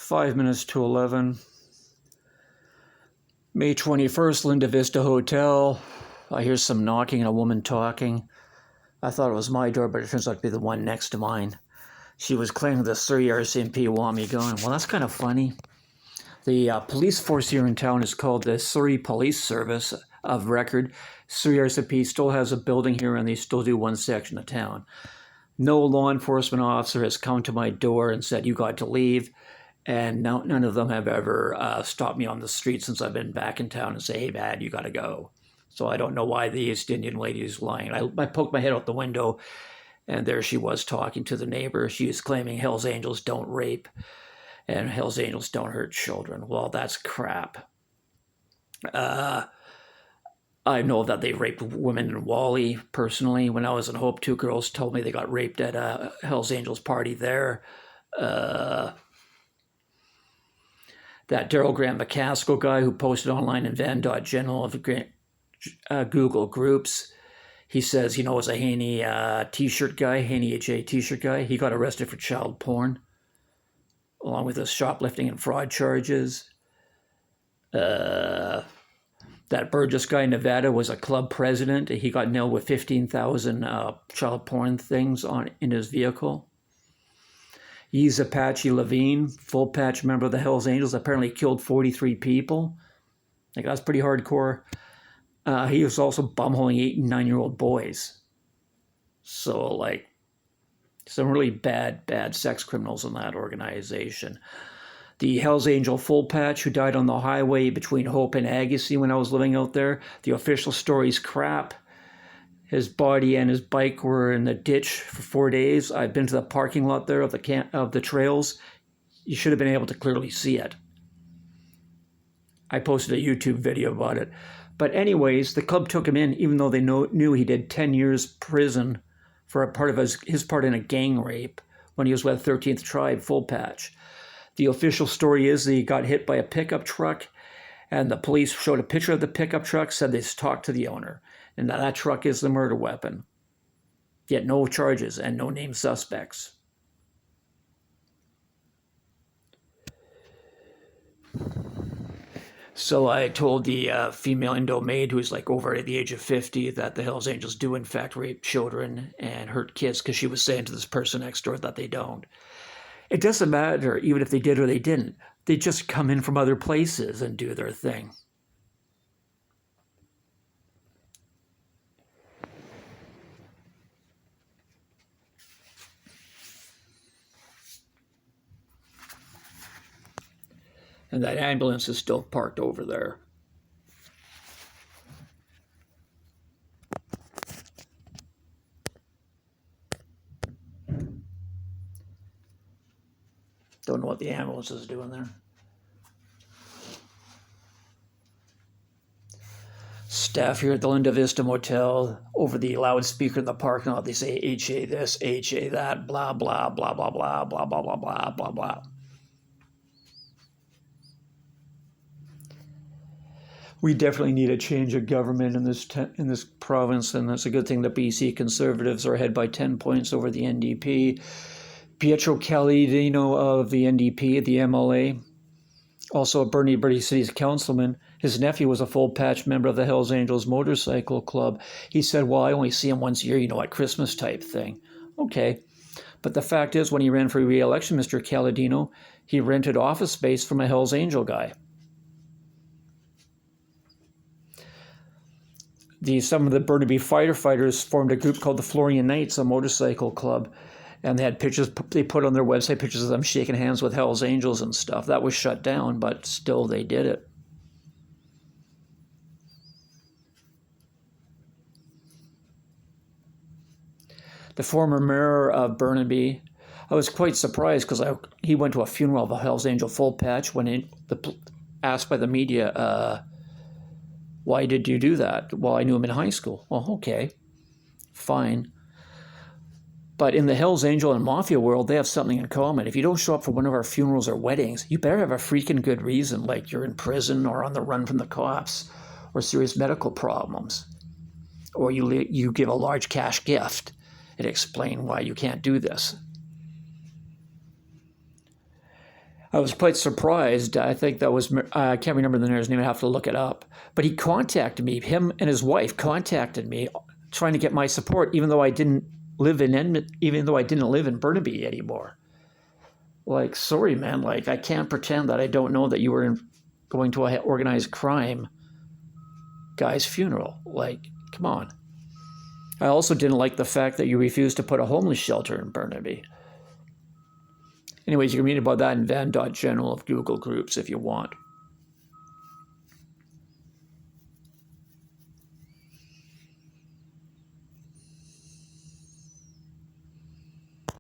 5 minutes to 11. May 21st, Linda Vista Hotel. I hear some knocking and a woman talking. I thought it was my door, but it turns out to be the one next to mine. She was claiming the Surrey RCMP want me gone. Well, that's kind of funny. The police force here in town is called the Surrey Police Service of record. Surrey RCMP still has a building here and they still do one section of town. No law enforcement officer has come to my door and said, you got to leave. And none of them have ever stopped me on the street since I've been back in town and say, hey, man, you got to go. So I don't know why the East Indian lady is lying. I poked my head out the window, and there she was talking to the neighbor. She was claiming Hell's Angels don't rape and Hell's Angels don't hurt children. Well, that's crap. I know that they raped women in Wally personally. When I was in Hope, 2 girls told me they got raped at a Hell's Angels party there. That Daryl Graham McCaskill guy who posted online in Van.General of Google groups, he says he knows a Haney t-shirt guy, Haney HA t-shirt guy. He got arrested for child porn, along with his shoplifting and fraud charges. That Burgess guy in Nevada was a club president. He got nailed with 15,000 child porn things in his vehicle. He's Apache Levine, full patch member of the Hells Angels, apparently killed 43 people. Like, that's pretty hardcore. He was also bumholing 8 and 9-year-old boys. So, like, some really bad sex criminals in that organization. The Hells Angel full patch who died on the highway between Hope and Agassiz when I was living out there. The official story's crap. His body and his bike were in the ditch for 4 days. I've been to the parking lot there of the trails. You should have been able to clearly see it. I posted a YouTube video about it. But anyways, the club took him in, even though they knew he did 10 years prison for a part of his part in a gang rape when he was with 13th Tribe full patch. The official story is that he got hit by a pickup truck, and the police showed a picture of the pickup truck, said they talked to the owner, and that truck is the murder weapon. Yet no charges and no named suspects. So I told the female Indo maid, who's like over at the age of 50, that the Hells Angels do in fact rape children and hurt kids, because she was saying to this person next door that they don't. It doesn't matter even if they did or they didn't. They just come in from other places and do their thing. And that ambulance is still parked over there. Don't know what the ambulance is doing there. Staff here at the Linda Vista Motel, over the loudspeaker in the parking lot, they say HA this, HA that, blah, blah, blah, blah, blah, blah, blah, blah, blah, blah, blah. We definitely need a change of government in this province, and that's a good thing. The BC Conservatives are ahead by 10 points over the NDP. Pietro Calidino of the NDP, the MLA, also a Burnie City's councilman. His nephew was a full patch member of the Hells Angels Motorcycle Club. He said, well, I only see him once a year, at Christmas type thing. Okay. But the fact is, when he ran for re-election, Mr. Calidino, he rented office space from a Hells Angel guy. Some of the Burnaby firefighters formed a group called the Florian Knights, a motorcycle club, and they had pictures. They put on their website pictures of them shaking hands with Hells Angels and stuff. That was shut down, but still they did it. The former mayor of Burnaby, I was quite surprised because he went to a funeral of a Hells Angel full patch when asked by the media, why did you do that? Well, I knew him in high school. Well, okay, fine. But in the Hells Angel and Mafia world, they have something in common. If you don't show up for one of our funerals or weddings, you better have a freaking good reason, like you're in prison or on the run from the cops or serious medical problems. Or you give a large cash gift and explain why you can't do this. I was quite surprised. I think that was, I can't remember the name, I have to look it up. But he contacted me, him and his wife contacted me trying to get my support, even though I didn't live in Burnaby anymore. Like, sorry, man, like, I can't pretend that I don't know that you were going to an organized crime guy's funeral. Like, come on. I also didn't like the fact that you refused to put a homeless shelter in Burnaby. Anyways, you can read about that in van.general of Google Groups if you want.